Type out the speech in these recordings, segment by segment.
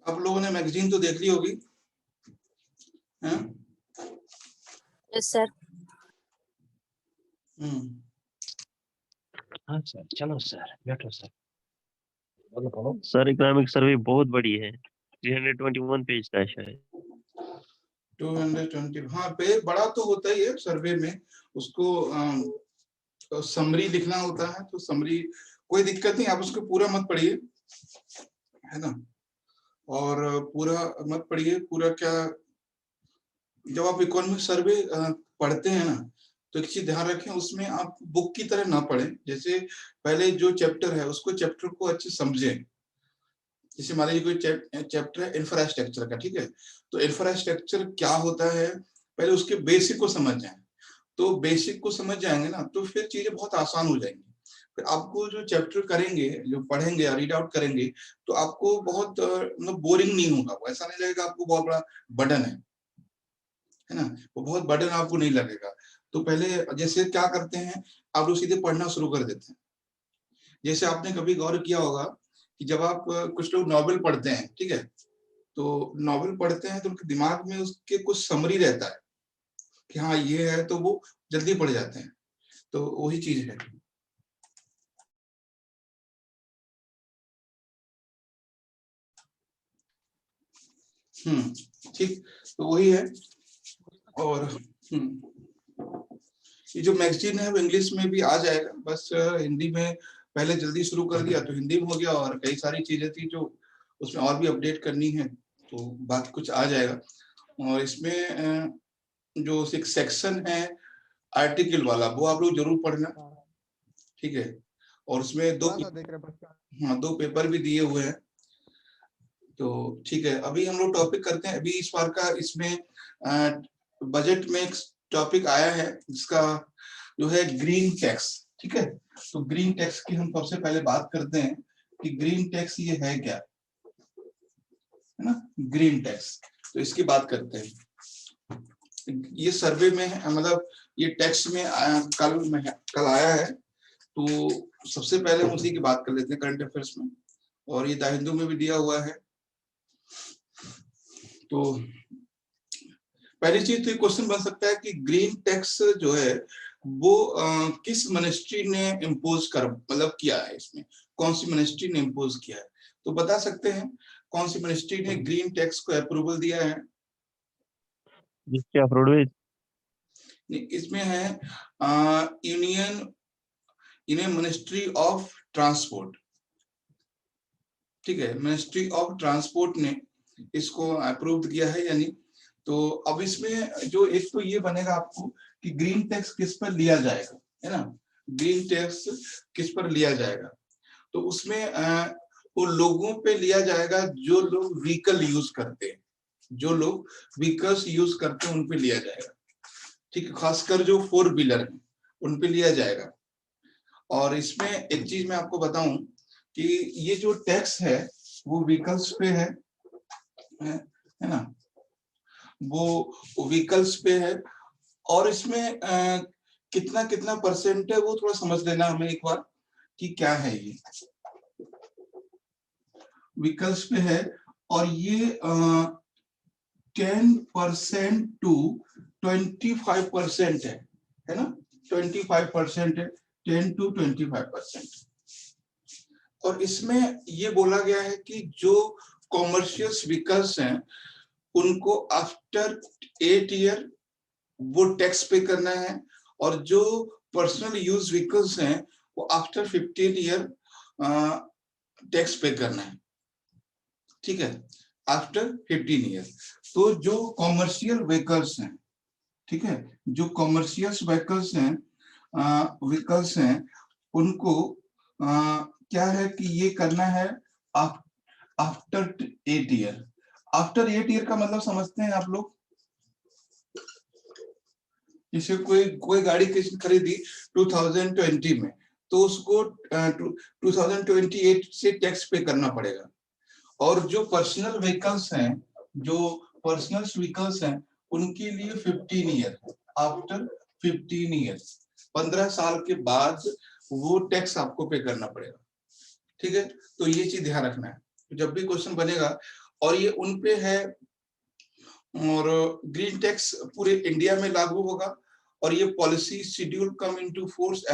आप लोगों ने मैगजीन तो देख ली होगी, हैं? Yes sir. हाँ सर, चलो सर, बैठो सर। बोलो बोलो सर। इकोनॉमिक सर्वे बहुत बड़ी है, 321 पेज का है शायद। 220, हाँ पे बड़ा तो होता ही है सर्वे में। उसको समरी लिखना होता है, तो समरी कोई दिक्कत नहीं, आप उसको पूरा मत पढ़िए, है ना। और पूरा मत पढ़िए, पूरा क्या, जब आप इकोनॉमिक सर्वे पढ़ते हैं ना, तो एक चीज ध्यान रखें, उसमें आप बुक की तरह ना पढ़ें। जैसे पहले जो चैप्टर है उसको, चैप्टर को अच्छे समझें। जैसे मान लीजिए कोई चैप्टर है इंफ्रास्ट्रक्चर का, ठीक है, तो इंफ्रास्ट्रक्चर क्या होता है, पहले उसके बेसिक को समझ जाएं। तो बेसिक को समझ जाएंगे ना, तो फिर चीजें बहुत आसान हो जाएंगी। फिर आपको जो चैप्टर करेंगे, जो पढ़ेंगे या रीड आउट करेंगे, तो आपको बहुत मतलब बोरिंग नहीं होगा, वो ऐसा नहीं लगेगा आपको बहुत बड़ा बर्डन है ना, वो बहुत बर्डन आपको नहीं लगेगा। तो पहले जैसे क्या करते हैं, आप लोग सीधे पढ़ना शुरू कर देते हैं। जैसे आपने कभी गौर किया होगा कि जब आप कुछ लोग नॉवेल पढ़ते हैं, ठीक है, तो नॉवेल पढ़ते हैं तो उनके दिमाग में उसके कुछ समरी रहता है कि हाँ ये है, तो वो जल्दी पढ़ जाते हैं। तो वही चीज है। ठीक, तो वही है। और ये जो मैगजीन है वो इंग्लिश में भी आ जाएगा, बस हिंदी में पहले जल्दी शुरू कर दिया तो हिंदी में हो गया, और कई सारी चीजें थी जो उसमें और भी अपडेट करनी है, तो बाकी कुछ आ जाएगा। और इसमें जो एक सेक्शन है आर्टिकल वाला, वो आप लोग जरूर पढ़ना, ठीक है। और उसमें दो पेपर भी दिए हुए हैं, तो ठीक है। अभी हम लोग टॉपिक करते हैं। अभी इस बार का इसमें बजट में एक टॉपिक आया है जिसका जो है ग्रीन टैक्स, ठीक है। तो ग्रीन टैक्स की हम सबसे पहले बात करते हैं कि ग्रीन टैक्स ये है क्या, है ना, ग्रीन टैक्स। तो इसकी बात करते हैं। ये सर्वे में है, मतलब ये टैक्स में कल आया है, तो सबसे पहले हम उसी की बात कर लेते हैं करंट अफेयर्स में, और ये द हिंदू में भी दिया हुआ है। तो पहली चीज तो ये क्वेश्चन बन सकता है कि ग्रीन टैक्स जो है वो किस मिनिस्ट्री ने इम्पोज कर, मतलब किया है, इसमें कौन सी मिनिस्ट्री ने इम्पोज किया है, तो बता सकते हैं कौन सी मिनिस्ट्री ने ग्रीन टैक्स को अप्रूवल दिया है? जिसके अप्रूवल इसमें है यूनियन मिनिस्ट्री ऑफ ट्रांसपोर्ट, ठीक है, मिनिस्ट्री ऑफ ट्रांसपोर्ट ने इसको अप्रूव किया है यानी। तो अब इसमें जो एक तो ये बनेगा आपको कि ग्रीन टैक्स किस पर लिया जाएगा, है ना, ग्रीन टैक्स किस पर लिया जाएगा। तो उसमें वो लोगों पे लिया जाएगा जो लोग व्हीकल यूज करते हैं, जो लोग व्हीकल्स यूज करते हैं उन पे लिया जाएगा, ठीक है, खासकर जो 4 व्हीलर है उन पे लिया जाएगा। और इसमें एक चीज मैं आपको बताऊं कि ये जो टैक्स है वो व्हीकल्स पे है ना, वो व्हीकल्स पे है। और इसमें कितना कितना परसेंट है वो थोड़ा समझ लेना हमें एक बार कि क्या है। ये व्हीकल्स पे है, और ये 10% टू 25% है ना, 25% है, 10 to 25%। और इसमें ये बोला गया है कि जो कॉमर्शियल व्हीकल्स हैं उनको आफ्टर 8 ईयर वो टैक्स पे करना है, और जो पर्सनल यूज व्हीकल्स हैं वो आफ्टर 15 ईयर टैक्स पे करना है, ठीक है, आफ्टर 15 ईयर। तो जो कॉमर्शियल व्हीकल्स हैं, ठीक है, जो कॉमर्शियल व्हीकल्स हैं उनको क्या है कि ये करना है आफ्टर 8 ईयर। आफ्टर 8 ईयर का मतलब समझते हैं आप लोग? जैसे कोई गाड़ी किसी खरीदी 2020 में, तो उसको 2028 से टैक्स पे करना पड़ेगा। और जो पर्सनल व्हीकल्स हैं, जो पर्सनल व्हीकल्स हैं उनके लिए 15 ईयर, आफ्टर 15 ईयर, 15 साल के बाद वो टैक्स आपको पे करना पड़ेगा, ठीक है। तो ये चीज ध्यान रखना है जब भी क्वेश्चन बनेगा। और ये उन पे है, और ग्रीन टैक्स पूरे इंडिया में लागू होगा, और ये policy schedule come into force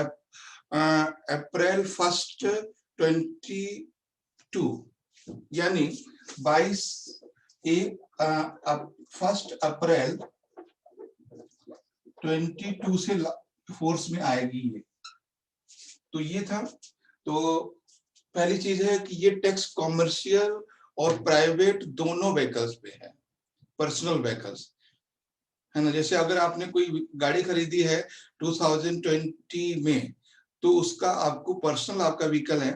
April 1 22, यानी 1 अप्रैल 22 से फोर्स में आएगी ये। तो ये था। तो पहली चीज है कि ये टैक्स कॉमर्शियल और प्राइवेट दोनों व्हीकल्स पे है, पर्सनल व्हीकल्स, है ना। जैसे अगर आपने कोई गाड़ी खरीदी है 2020 में, तो उसका आपको पर्सनल आपका व्हीकल है,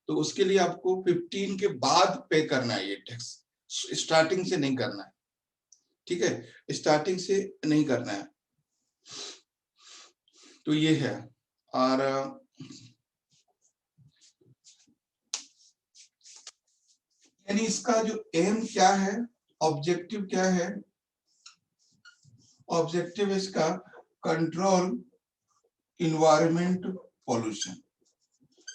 तो उसके लिए आपको 15 के बाद पे करना है ये टैक्स, स्टार्टिंग से नहीं करना है, ठीक है, स्टार्टिंग से नहीं करना है। तो ये है। और यानी इसका जो एम क्या है, ऑब्जेक्टिव क्या है, ऑब्जेक्टिव इसका कंट्रोल इन्वायरमेंट पॉल्यूशन,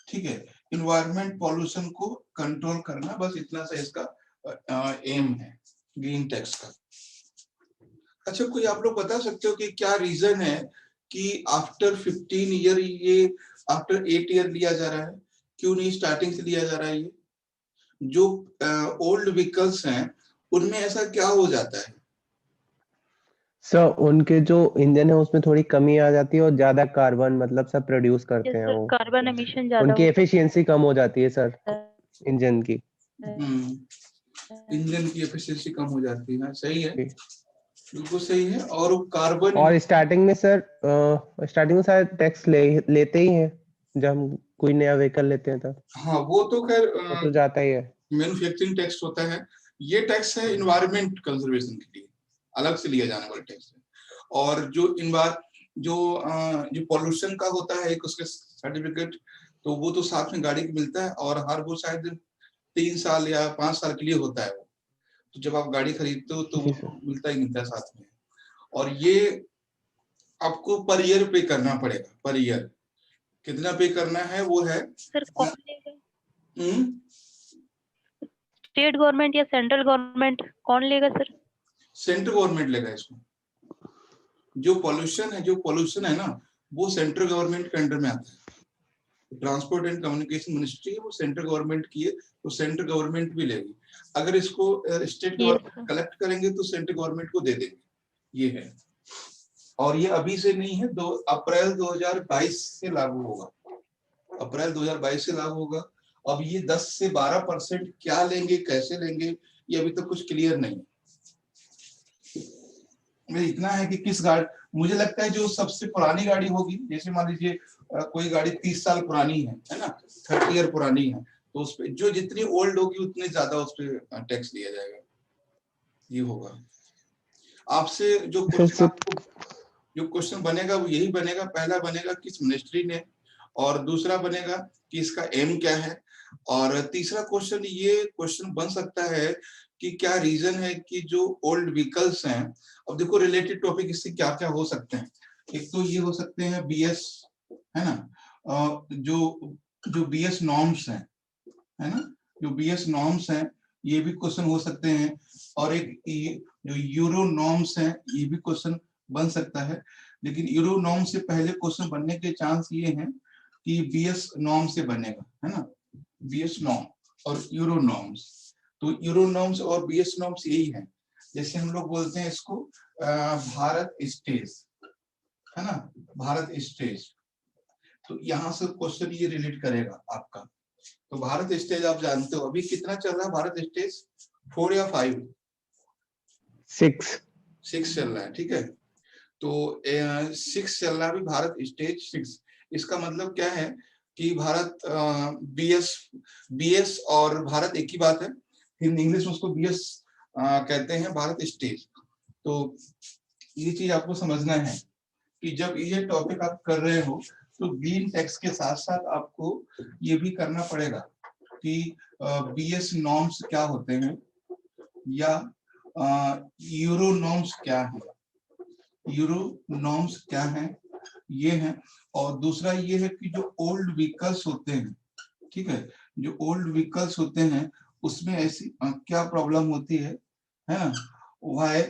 ठीक है, इन्वायरमेंट पॉल्यूशन को कंट्रोल करना, बस इतना सा इसका एम है ग्रीन टैक्स का। अच्छा, कोई आप लोग बता सकते हो कि क्या रीजन है कि आफ्टर 15 ईयर ये आफ्टर 8 ईयर लिया जा रहा है, क्यों नहीं स्टार्टिंग से लिया जा रहा है? ये जो ओल्ड व्हीकल्स हैं उनमें ऐसा क्या हो जाता है? सर उनके जो इंजन है उसमें थोड़ी कमी आ जाती है और ज्यादा कार्बन मतलब सब प्रोड्यूस करते हैं वो, कार्बन एमिशन ज्यादा उनकी एफिशिएंसी कम हो जाती है सर इंजन की। इंजन की एफिशिएंसी कम हो जाती है, सही है, बिल्कुल सही है। और कार्बन, और स्टार्टिंग में सर स्टार्टिंग में शायद टैक्स लेते ही हैं जब हम कोई नया व्हीकल लेते हैं तब। हाँ वो तो खैर वो तो जाता ही है, मैन्युफैक्चरिंग टैक्स होता है। ये टैक्स है इन्वायरमेंट कंजर्वेशन के लिए अलग से लिया जाने वाला टैक्स है। और जो पॉल्यूशन का होता है एक उसके सर्टिफिकेट, तो वो तो साथ में गाड़ी को मिलता है, और हर वो शायद 3 साल या 5 साल के लिए होता है वो। तो जब आप गाड़ी खरीदते हो तो वो मिलता है साथ में। और ये आपको पर ईयर पे करना पड़ेगा, पर ईयर कितना पे करना है वो है। सर कौन लेगा? स्टेट गवर्नमेंट या सेंट्रल गवर्नमेंट, कौन लेगा सर? सेंट्रल गवर्नमेंट लेगा इसको। जो पॉल्यूशन है ना, वो सेंट्रल गवर्नमेंट के अंडर में आता है। ट्रांसपोर्ट एंड कम्युनिकेशन मिनिस्ट्री है, वो सेंट्रल गवर्नमेंट की है, तो सेंट्रल गवर्नमेंट भी लेगी। अगर इसको स्टेट गवर्नमेंट कलेक्ट करेंगे तो सेंट्रल गवर्नमेंट को दे देंगे, ये है। और ये अभी से नहीं है, अप्रैल 2022 से लागू होगा, अप्रैल 2022 से लागू होगा। अब ये 10 से 12% क्या लेंगे, कैसे लेंगे, ये अभी तक कुछ क्लियर नहीं है। इतना है कि किस गाड़ी, मुझे लगता है जो सबसे पुरानी गाड़ी होगी, जैसे मान लीजिए कोई गाड़ी 30 साल पुरानी है ना, 30 ईयर पुरानी है, तो उस पे जो जितनी ओल्ड होगी उतने ज्यादा उस पे टैक्स लिया जाएगा, ये होगा। आपसे जो क्वेश्चन बनेगा वो यही बनेगा, पहला बनेगा किस मिनिस्ट्री ने, और दूसरा बनेगा कि इसका एम क्या है, और तीसरा क्वेश्चन ये क्वेश्चन बन सकता है कि क्या रीजन है कि जो ओल्ड व्हीकल्स हैं, अब देखो रिलेटेड टॉपिक इससे क्या क्या हो सकते हैं। एक तो ये हो सकते हैं बीएस, है ना, जो बीएस नॉर्म्स हैं, है ना, जो बीएस नॉर्म्स हैं ये भी क्वेश्चन हो सकते हैं, और एक जो यूरो नॉर्म्स हैं ये भी क्वेश्चन बन सकता है। लेकिन यूरो नॉर्म से पहले क्वेश्चन बनने के चांस ये हैं कि बीएस नॉर्म से बनेगा, है ना, बीएस नॉर्म और यूरो नॉर्म्स। तो यूरो नॉर्म्स और बीएस नॉर्म्स यही है, जैसे हम लोग बोलते हैं इसको भारत स्टेज, है ना, भारत स्टेज। तो यहाँ से क्वेश्चन ये रिलेट करेगा आपका। तो भारत स्टेज आप जानते हो अभी कितना चल रहा है भारत स्टेज, 4 या 5? 6 चल रहा है, ठीक है। तो 6 चल रहा है अभी भारत स्टेज 6। इसका मतलब क्या है कि भारत बीएस और भारत एक ही बात है, इंग्लिश में उसको बीएस कहते हैं, भारत स्टेज। तो ये चीज आपको समझना है कि जब ये टॉपिक आप कर रहे हो तो ग्रीन टैक्स के साथ साथ आपको ये भी करना पड़ेगा कि बीएस नॉर्म्स क्या होते हैं, या यूरो नॉर्म्स क्या है, यूरो नॉर्म्स क्या है, ये है। और दूसरा ये है कि जो ओल्ड व्हीकल्स होते हैं, ठीक है, जो ओल्ड व्हीकल्स होते हैं उसमें ऐसी क्या प्रॉब्लम होती है ना, व्हाई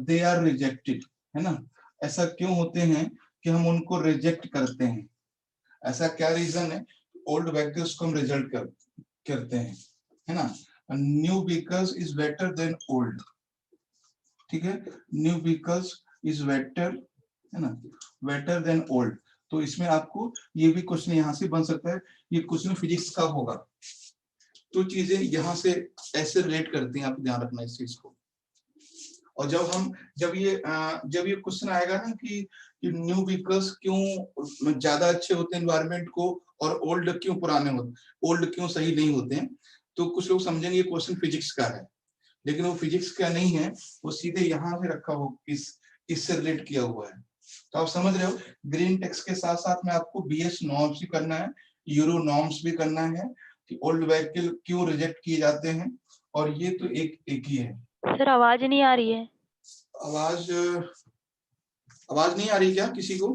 दे आर रिजेक्टेड, है ना, ऐसा क्यों होते हैं कि हम उनको रिजेक्ट करते हैं, ऐसा क्या रीजन है, ओल्ड व्हीकल्स को हम रिजल्ट करते हैं, है ना, new vehicles is better than old, ठीक है, न्यू व्हीकल्स इज बेटर, है ना, बेटर देन ओल्ड। तो इसमें आपको ये भी क्वेश्चन यहाँ से बन सकता है, ये क्वेश्चन फिजिक्स का होगा, तो चीजें यहाँ से ऐसे रिलेट करती हैं, आप ध्यान रखना इस चीज को। और जब ये क्वेश्चन आएगा ना कि न्यू व्हीकल्स क्यों ज्यादा अच्छे होते हैं एनवायरनमेंट को और ओल्ड क्यों पुराने होते, ओल्ड क्यों सही नहीं होते हैं, तो कुछ लोग समझेंगे ये क्वेश्चन फिजिक्स का है, लेकिन वो फिजिक्स का नहीं है, वो सीधे यहाँ पे रखा हो, इससे रिलेट किया हुआ है। तो आप समझ रहे हो, ग्रीन टेक्स्ट के साथ साथ में आपको बीएस नॉर्म्स भी करना है, यूरो नॉर्म्स भी करना है कि ओल्ड व्हीकल क्यों रिजेक्ट किए जाते हैं, और ये तो एक ही है। सर आवाज नहीं आ रही है। आवाज नहीं आ रही क्या किसी को?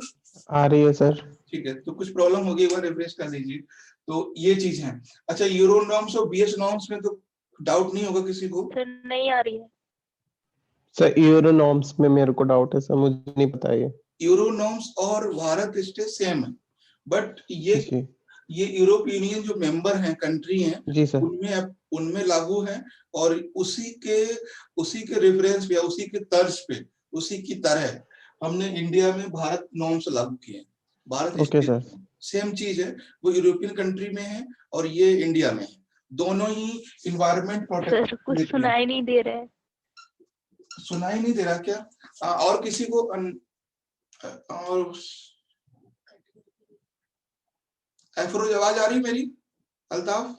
आ रही है सर। ठीक है, तो कुछ प्रॉब्लम होगी, एक बार रिफ्रेश कर लीजिए। तो ये चीज है। अच्छा, यूरो नॉर्म्स और बीएस नॉर्म्स में तो डाउट नहीं होगा किसी को? सर नहीं आ रही है सर यूरो नॉर्म्स में मेरे को डाउट है सर, मुझे नहीं पता ये। यूरो नॉर्म्स और भारत स्टेट सेम है, बट ये यूरोप यूनियन जो मेंबर हैं, कंट्री हैं, जी सर, उनमें लागू है, और उसी के रेफरेंस या उसी के तर्ज पे, उसी की तरह हमने इंडिया में भारत नॉर्म्स लागू किए हैं। भारत ओके सर, सेम चीज है, वो यूरोपियन कंट्री में है और ये इंडिया में है, दोनों ही इन्वायरमेंट प्रोटेक्ट। सर, कुछ सुनाई नहीं दे रहा है। सुनाई नहीं दे रहा क्या? और किसी को और अफरोज आवाज आ रही मेरी? अल्ताफ?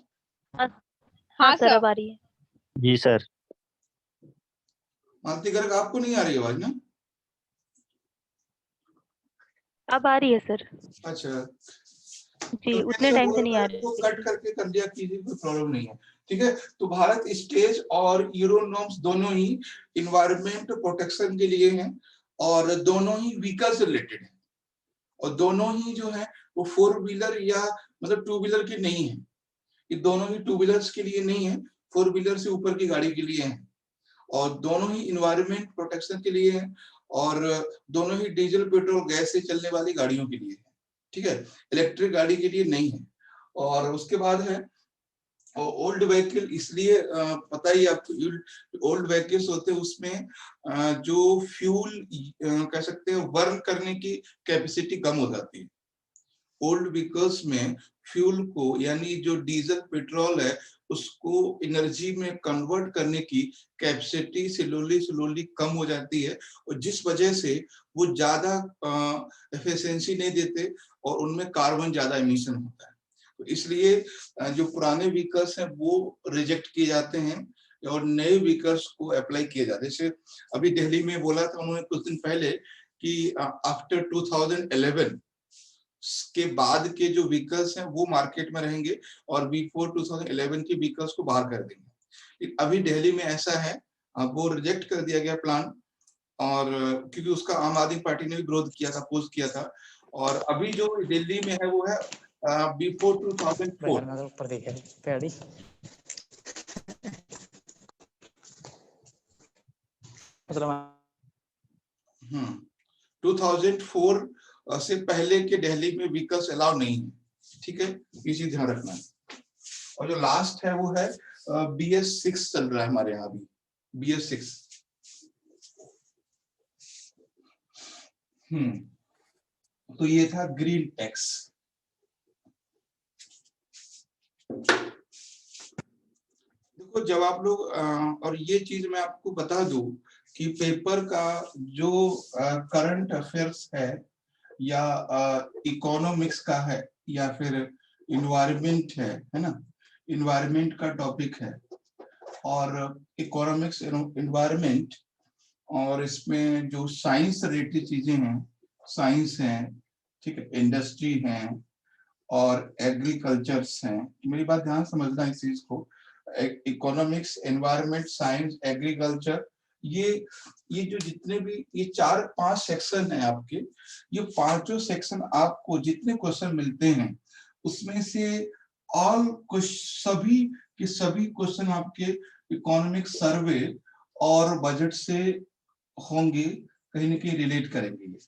हाँ सर अब आ रही है। जी सर। मालती गर्ग आपको नहीं आ रही आवाज ना? अब आ रही है सर। अच्छा जी, उतने टाइम से नहीं आ रही तो कट करके कर दिया कीजिए, कोई प्रॉब्लम नहीं है, ठीक है। तो भारत स्टेज और यूरो नॉर्म्स दोनों ही इन्वायरमेंट प्रोटेक्शन के लिए हैं, और दोनों ही व्हीकल से रिलेटेड है, और दोनों ही जो है वो 4 व्हीलर या मतलब 2 व्हीलर की नहीं है, ये दोनों ही 2 व्हीलर्स के लिए नहीं है, 4 व्हीलर से ऊपर की गाड़ी के लिए है, और दोनों ही इन्वायरमेंट प्रोटेक्शन के लिए है, और दोनों ही डीजल पेट्रोल गैस से चलने वाली गाड़ियों के लिए है, ठीक है, इलेक्ट्रिक गाड़ी के लिए नहीं है। और उसके बाद है ओल्ड व्हीकल, इसलिए पता ही आपको, ओल्ड व्हीकल्स होते हैं उसमें जो फ्यूल कह सकते हैं बर्न करने की कैपेसिटी कम हो जाती है। ओल्ड व्हीकल्स में फ्यूल को, यानी जो डीजल पेट्रोल है, उसको एनर्जी में कन्वर्ट करने की कैपेसिटी स्लोली कम हो जाती है, और जिस वजह से वो ज्यादा एफिशिएंसी नहीं देते और उनमें कार्बन ज्यादा एमिशन होता है। तो इसलिए जो पुराने व्हीकल्स हैं वो रिजेक्ट किए जाते हैं और नए व्हीकल्स को अप्लाई किए जाते हैं। जैसे अभी दिल्ली में बोला था उन्होंने कुछ दिन पहले कि आफ्टर 2011 के बाद के जो व्हीकल्स हैं वो मार्केट में रहेंगे, और बिफोर 2011 के व्हीकल्स को बाहर कर देंगे। अभी दिल्ली में ऐसा है, वो रिजेक्ट कर दिया गया प्लान, और क्योंकि उसका आम आदमी पार्टी ने भी विरोध किया था, अपोज किया था, और अभी जो दिल्ली में है वो है बिफोर 2004। 2004 से पहले के दिल्ली में व्हीकल्स अलाउ नहीं है, ठीक है, ये चीज ध्यान रखना है। और जो लास्ट है वो है BS6 चल रहा है हमारे यहाँ भी, BS6। तो ये था ग्रीन टैक्स। देखो जब आप लोग और ये चीज मैं आपको बता दूं कि पेपर का जो करंट अफेयर्स है, या इकोनॉमिक्स का है, या फिर इन्वायरमेंट है ना, इन्वायरमेंट का टॉपिक है, और इकोनॉमिक्स इन्वायरमेंट, और इसमें जो साइंस रिलेटेड चीजें हैं, साइंस हैं, ठीक है, इंडस्ट्री हैं, और एग्रीकल्चर्स हैं। मेरी बात ध्यान समझना इस चीज को, इकोनॉमिक्स, एनवायरनमेंट, साइंस, एग्रीकल्चर, ये जो जितने भी ये 4-5 सेक्शन है आपके, ये पांचों सेक्शन आपको जितने क्वेश्चन मिलते हैं उसमें से सभी कि सभी क्वेश्चन आपके इकोनॉमिक सर्वे और बजट से होंगे, कहीं ना कहीं रिलेट करेंगे ये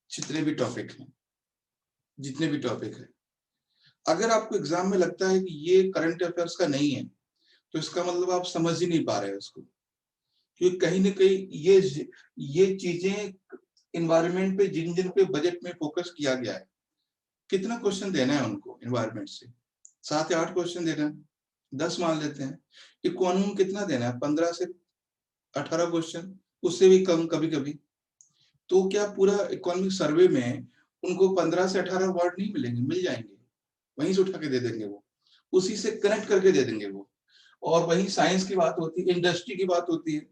जितने भी टॉपिक हैं। अगर आपको एग्जाम में लगता है कि ये करंट अफेयर्स का नहीं है, तो इसका मतलब आप समझ ही नहीं पा रहे हैं उसको, क्योंकि कहीं ना कहीं ये चीजें इन्वायरमेंट पे, जिन पे बजट में फोकस किया गया है, कितना क्वेश्चन देना है उनको इन्वायरमेंट से, 7 या 8 क्वेश्चन देना है, 10 मान लेते हैं। इकोनॉमी कितना देना है, 15 से 18 क्वेश्चन, उससे भी कम कभी कभी। तो क्या पूरा इकोनॉमिक सर्वे में उनको 15 से 18 वर्ड नहीं मिलेंगे? मिल जाएंगे, वहीं से उठा के दे देंगे, वो उसी से कनेक्ट करके दे देंगे वो। और वही साइंस की बात होती है, इंडस्ट्री की बात होती है,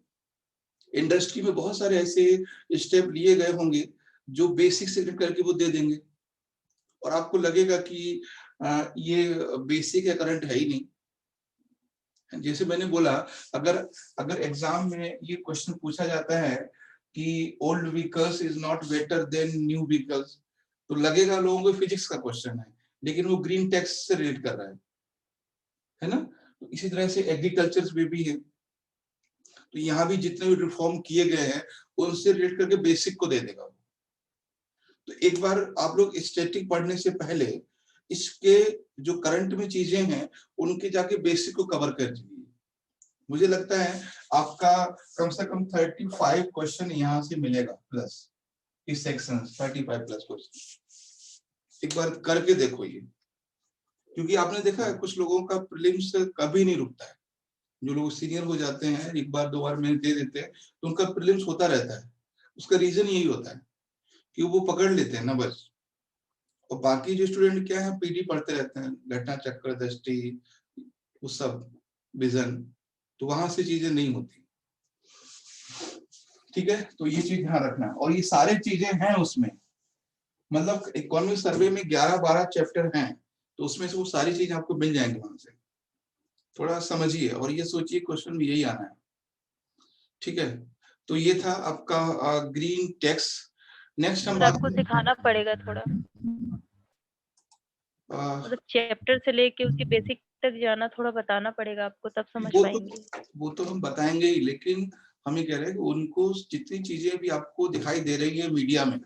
इंडस्ट्री में बहुत सारे ऐसे स्टेप लिए गए होंगे जो बेसिक से करके वो दे देंगे, और आपको लगेगा कि ये बेसिक या करंट है ही नहीं। जैसे मैंने बोला, अगर एग्जाम में ये क्वेश्चन पूछा जाता है कि old vehicles is not better than new vehicles, तो लगेगा लोगों को फिजिक्स का क्वेश्चन है, लेकिन वो ग्रीन टैक्स से रिलेट कर रहा है ना। तो इसी तरह से एग्रीकल्चर में भी है, तो यहाँ भी जितने भी रिफॉर्म किए गए हैं उनसे रिलेट करके बेसिक को दे देगा। तो एक बार आप लोग स्टैटिक पढ़ने से पहले इसके जो करंट में चीजें हैं उनके जाके बेसिक को कवर कर दीजिए। मुझे लगता है आपका कम से कम 35 क्वेश्चन यहाँ से मिलेगा प्लस, इस सेक्शन 35 प्लस क्वेश्चन एक बार करके देखो ये, क्योंकि आपने देखा है कुछ लोगों का प्रीलिम्स कभी नहीं रुकता है। जो लोग सीनियर हो जाते हैं, एक बार 2 बार में दे देते हैं, तो उनका प्रीलिम्स होता रहता है। उसका रीजन यही होता है कि वो पकड़ लेते हैं ना बस। और बाकी जो स्टूडेंट क्या है, पीडी पढ़ते रहते हैं, घटना चक्र, दृष्टि, वो सब विजन, तो वहां से चीजें नहीं होती। ठीक है, तो ये चीज ध्यान रखना। और ये सारे चीजें हैं उसमें, मतलब इकोनॉमिक सर्वे में 11-12 चैप्टर हैं, तो उसमें से वो सारी चीजें आपको मिल जाएंगी वहां से। थोड़ा समझिए और ये सोचिए क्वेश्चन में यही आना है। ठीक है, तो ये था आपका ग्रीन टैक्स। नेक्स्ट हम बात आपको सिखाना पड़ेगा थोड़ा, मतलब चैप्टर से लेके उसके बेसिक तक जाना, थोड़ा बताना पड़ेगा आपको, तब समझ पाएंगे। वो तो हम बताएंगे ही, लेकिन हम ये कह रहे हैं कि उनको जितनी चीजें भी आपको दिखाई दे रही है मीडिया में,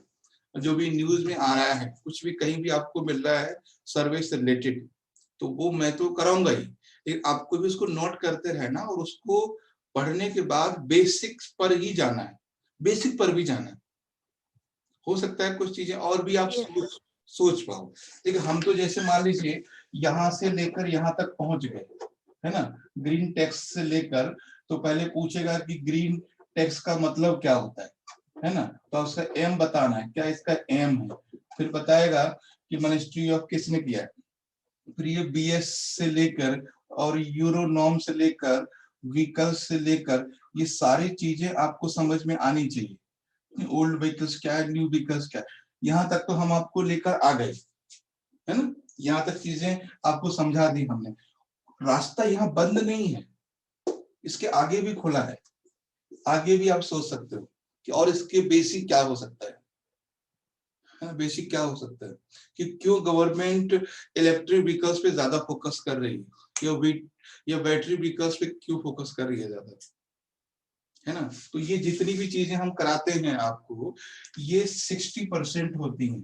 जो भी न्यूज में आ रहा है, कुछ भी कहीं भी आपको मिल रहा है सर्वे से रिलेटेड, तो वो मैं तो कराऊंगा ही, लेकिन आपको भी उसको नोट करते रहना और उसको पढ़ने के बाद बेसिक्स पर ही जाना है, बेसिक पर भी जाना है। हो सकता है कुछ चीजें और भी आप सोच पाओ, लेकिन हम तो जैसे मान लीजिए यहाँ से लेकर यहाँ तक पहुंच गए, है ना। ग्रीन टैक्स से लेकर, तो पहले पूछेगा कि ग्रीन टैक्स का मतलब क्या होता है ना, तो उसका एम बताना है, क्या इसका एम है। फिर बताएगा कि मिनिस्ट्री ऑफ किसने किया है, फिर ये बीएस से लेकर और यूरो नॉर्म से लेकर व्हीकल से लेकर, ये सारी चीजें आपको समझ में आनी चाहिए। ओल्ड व्हीकल्स क्या है, न्यू व्हीकल्स क्या है, यहाँ तक तो हम आपको लेकर आ गए, है ना। यहाँ तक चीजें आपको समझा दी हमने। रास्ता यहाँ बंद नहीं है, इसके आगे भी खुला है, आगे भी आप सोच सकते हो कि और इसके बेसिक क्या हो सकता है, बेसिक क्या हो सकता है, कि क्यों गवर्नमेंट इलेक्ट्रिक व्हीकल्स पे ज्यादा फोकस कर रही है, या बैटरी व्हीकल्स पे क्यों फोकस कर रही है ज्यादा, है ना। तो ये जितनी भी चीजें हम कराते हैं आपको, ये 60% होती हैं,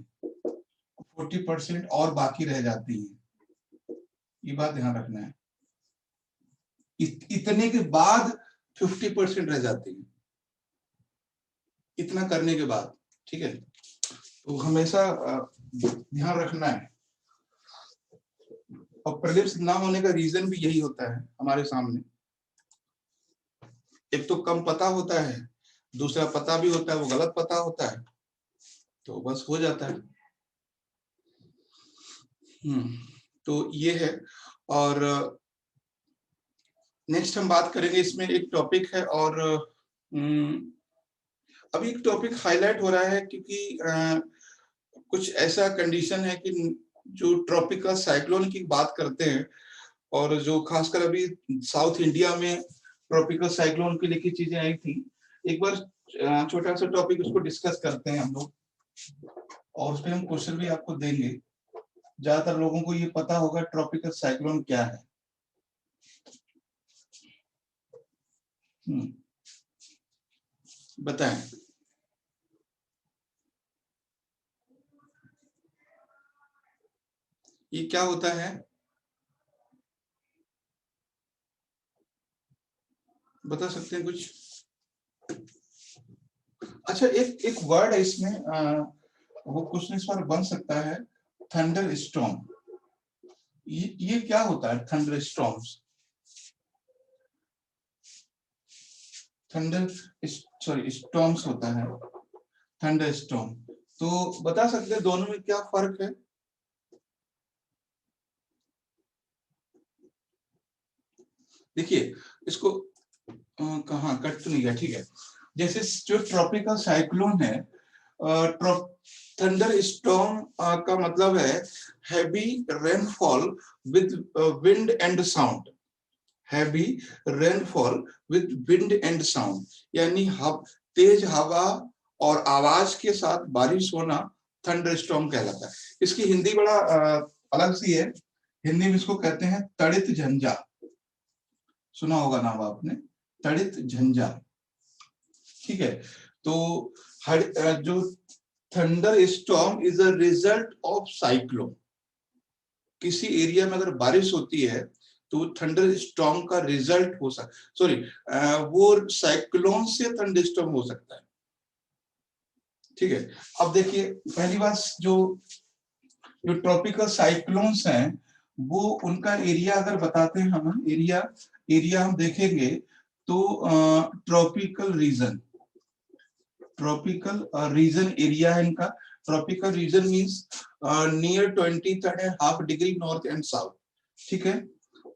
40% और बाकी रह जाती हैं। ये बात ध्यान रखना है, इतने के बाद 50% रह जाती है, इतना करने के बाद। ठीक है, तो हमेशा ध्यान रखना है। और प्रीलिम्स ना होने का रीजन भी यही होता है हमारे सामने, एक तो कम पता होता है, दूसरा पता भी होता है वो गलत पता होता है, तो बस हो जाता है। तो ये है। और नेक्स्ट हम बात करेंगे, इसमें एक टॉपिक है, और अभी एक टॉपिक हाईलाइट हो रहा है, क्योंकि कुछ ऐसा कंडीशन है कि जो ट्रॉपिकल साइक्लोन की बात करते हैं, और जो खासकर अभी साउथ इंडिया में ट्रॉपिकल साइक्लोन के लेके चीजें आई थी, एक बार छोटा सा टॉपिक उसको डिस्कस करते हैं हम लोग, और उस पर हम क्वेश्चन भी आपको देंगे। ज्यादातर लोगों को ये पता होगा ट्रॉपिकल साइक्लोन क्या है, बताएं। ये क्या होता है, बता सकते हैं कुछ? अच्छा, एक वर्ड है इसमें, वो क्वेश्चन इस बार बन सकता है, थंडर स्टॉर्म। ये क्या होता है thunder storms? Thunder sorry storms होता है, थंडर स्टॉर्म। तो बता सकते हैं दोनों में क्या फर्क है? देखिए इसको कहाँ कट तो नहीं गया, ठीक है। जैसे जो ट्रॉपिकल साइक्लोन है, थंडर स्टॉर्म का मतलब है heavy rainfall with wind and sound. Heavy rainfall with wind and sound, यानी तेज हवा और आवाज के साथ बारिश होना थंडर स्टॉर्म कहलाता है। इसकी हिंदी बड़ा अलग सी है, हिंदी में इसको कहते हैं तड़ित झंझा। सुना होगा नाम आपने, तड़ित झंझा, ठीक है। तो जो thunder storm is a result of cyclone. किसी एरिया में अगर बारिश होती है तो थंडर स्टॉर्म का रिजल्ट हो सकता, सॉरी वो साइक्लोन से थंडर स्टॉर्म हो सकता है, ठीक है। अब देखिए पहली बात, जो ट्रॉपिकल साइक्लोन्स हैं वो उनका एरिया अगर बताते हैं हम, एरिया हम देखेंगे तो ट्रॉपिकल रीजन एरिया है इनका। Tropical region means near 23.5 degree north and south, ठीक है।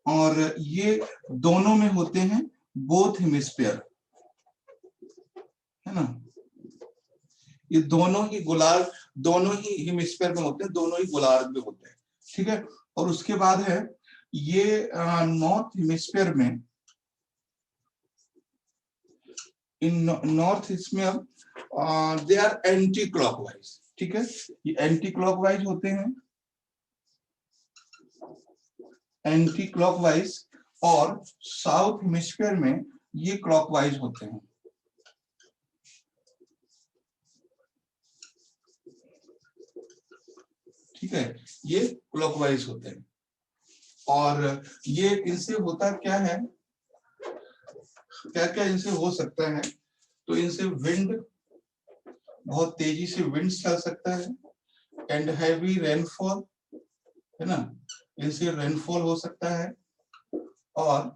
और ये दोनों में होते हैं, बोथ हेमिस्फीयर, है ना। ये दोनों ही गोलार्ध, दोनों ही हेमिस्फीयर में होते हैं, दोनों ही गोलार्ध में होते हैं, ठीक है। और उसके बाद है ये नॉर्थ हेमिस्फीयर में, in north hemisphere they are anti clockwise, ठीक है। ये एंटी क्लॉकवाइज होते हैं, एंटी क्लॉकवाइज, और साउथ हेमिस्फीयर में ये क्लॉकवाइज होते हैं, ठीक है। ये क्लॉकवाइज होते हैं। और ये इनसे होता क्या है, क्या क्या इनसे हो सकता है? तो इनसे विंड, बहुत तेजी से विंड चल सकता है, एंड हैवी रेनफॉल, है ना, इनसे रेनफॉल हो सकता है। और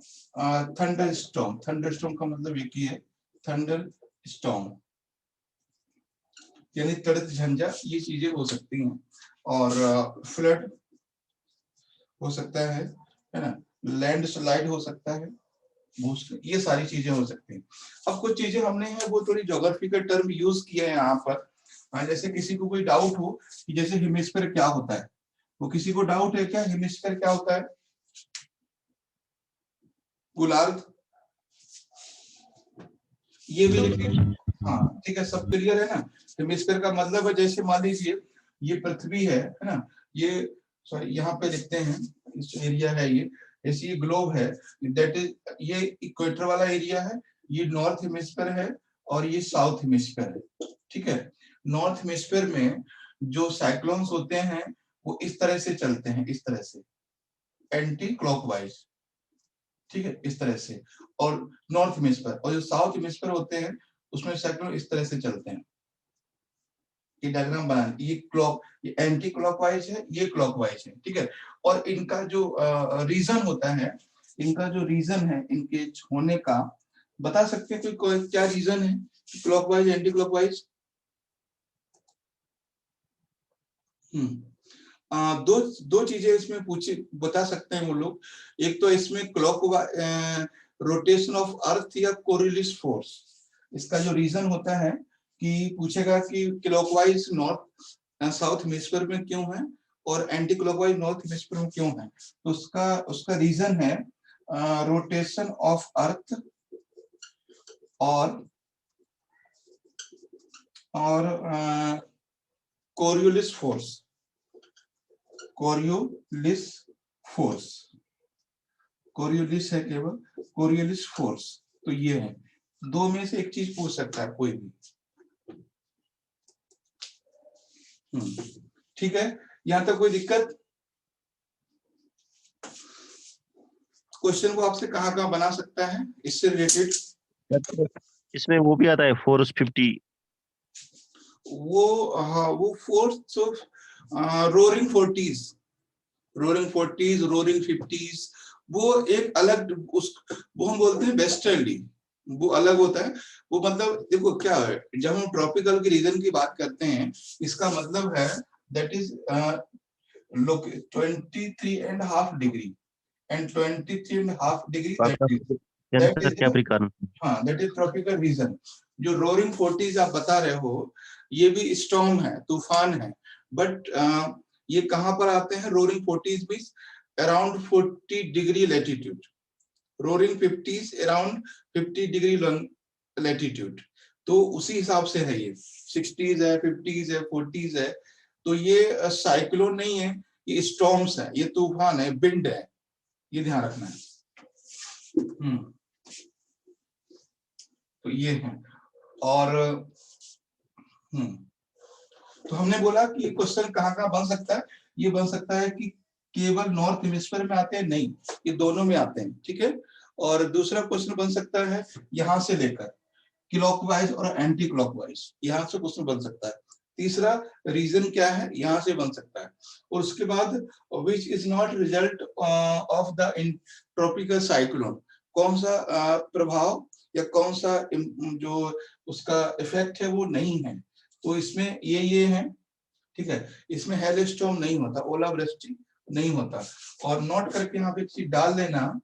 थंडर स्टॉर्म का मतलब एक ही है, थंडर स्टॉर्म यानी तड़ित झंझा, ये चीजें हो सकती हैं। और फ्लड हो सकता है ना, लैंड स्लाइड हो सकता है, ये सारी चीजें हो सकती हैं। अब कुछ चीजें हमने है वो थोड़ी ज्योग्राफी का टर्म यूज किया है यहाँ पर। जैसे किसी को कोई डाउट हो कि जैसे हेमिस्फीयर क्या होता है, वो किसी को डाउट है क्या हेमिस्फीयर क्या होता है? गोलार्ध, ये भी लिखिए। हाँ ठीक है, सब क्लियर है ना। हेमिस्फीयर का मतलब है, जैसे मान लीजिए ये पृथ्वी है ना, ये सॉरी यहाँ पे लिखते हैं, इस एरिया है ये, जैसे ये ग्लोब है, दैट इज, ये इक्वेटर वाला एरिया है, ये नॉर्थ हेमिस्फीयर है और ये साउथ हेमिस्फीयर है, ठीक है। नॉर्थ हेमिस्फीयर में जो साइक्लोन्स होते हैं वो इस तरह से चलते हैं, इस तरह से एंटी क्लॉकवाइज, ठीक है, इस तरह से। और नॉर्थ हेमिस्फीयर, और जो साउथ हेमिस्फीयर होते हैं उसमें साइक्लोन इस तरह से चलते हैं। ये डायग्राम बना, ये एंटी क्लॉकवाइज है, ये क्लॉकवाइज है, ठीक है। और इनका जो रीजन होता है, इनका जो रीजन है इनके होने का, बता सकते हैं कोई क्या रीजन है क्लॉकवाइज एंटी क्लॉकवाइज? दो चीजें इसमें पूछे, बता सकते हैं वो लोग। एक तो इसमें रोटेशन ऑफ अर्थ या कोरियोलिस फोर्स, इसका जो रीजन होता है कि पूछेगा कि क्लॉकवाइज नॉर्थ साउथ हेमिस्फीयर में क्यों है और एंटी क्लॉकवाइज नॉर्थ हेमिस्फीयर में क्यों है, तो उसका रीजन है रोटेशन ऑफ अर्थ और कोरियोलिस फोर्स, कोरियोलिस है केवल, कोरियोलिस फोर्स, तो ये है दो में से एक चीज पूछ सकता है कोई भी। ठीक है, यहां तक कोई दिक्कत? क्वेश्चन को आपसे कहाँ बना सकता है इससे रिलेटेड? इसमें वो भी आता है फोर्स 50। वो force of roaring 40s, roaring 50s, वो एक अलग वो हम बोलते हैं वेस्टर्ली, वो अलग होता है। वो मतलब देखो क्या है, जब हम ट्रॉपिकल के रीजन की बात करते हैं, इसका मतलब है that is 23.5 degree and 23.5 degree, that is Capricorn. हाँ, that is tropical region। जो रोरिंग 40s आप बता रहे हो, ये भी स्टॉर्म है, तूफान है, बट ये कहाँ पर आते हैं? रोरिंग 40s भी around 40 degree latitude, roaring 50s around 50 degree latitude. तो उसी हिसाब से है, ये 60s है, 50s है, 40s है। तो ये साइक्लोन नहीं है, ये स्टॉर्म्स है, ये तूफान है, विंड है, ये ध्यान रखना है। तो ये है। और तो हमने बोला कि ये क्वेश्चन कहाँ बन सकता है? ये बन सकता है कि केवल नॉर्थ हेमिस्फीयर में आते हैं, नहीं, ये दोनों में आते हैं। ठीक है, और दूसरा क्वेश्चन बन सकता है यहां से लेकर क्लॉकवाइज और एंटी क्लॉकवाइज, यहां से क्वेश्चन बन सकता है। तीसरा रीजन क्या है, यहां से बन सकता है। और उसके बाद which is not result of the tropical cyclone, कौन सा प्रभाव या कौन सा जो उसका इफेक्ट है वो नहीं है। तो इसमें ये है। ठीक है, इसमें हेल स्टॉर्म नहीं होता, ओलावृष्टि नहीं होता। और नोट करके यहाँ पे चीज डाल देना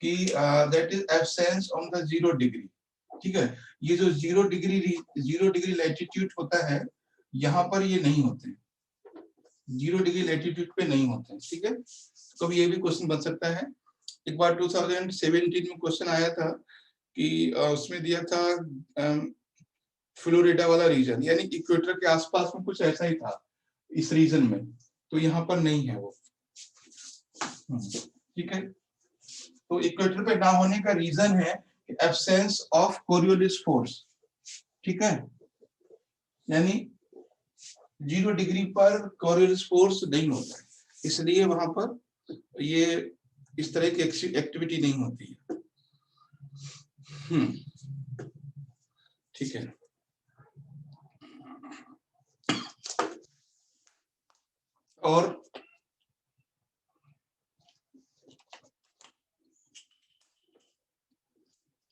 कि that is absence on the 0 degree. ठीक है, ये जो 0 डिग्री लैटिट्यूड होता है, यहाँ पर ये नहीं होते, 0 डिग्री लैटिट्यूड पे नहीं होते। ठीक है, तो ये भी क्वेश्चन बन सकता है। एक बार 2017 में क्वेश्चन आया था कि उसमें दिया था फ्लोरिडा वाला रीजन, यानी इक्वेटर के आसपास में कुछ ऐसा ही था इस रीजन में, तो यहाँ पर नहीं है वो। ठीक है, तो इक्वेटर पे ना होने का रीजन है एब्सेंस ऑफ कोरियोलिस फोर्स। ठीक है, यानी 0 डिग्री पर कोरियोलिस फोर्स नहीं होता है, इसलिए वहां पर ये इस तरह की एक्टिविटी नहीं होती है। ठीक है, और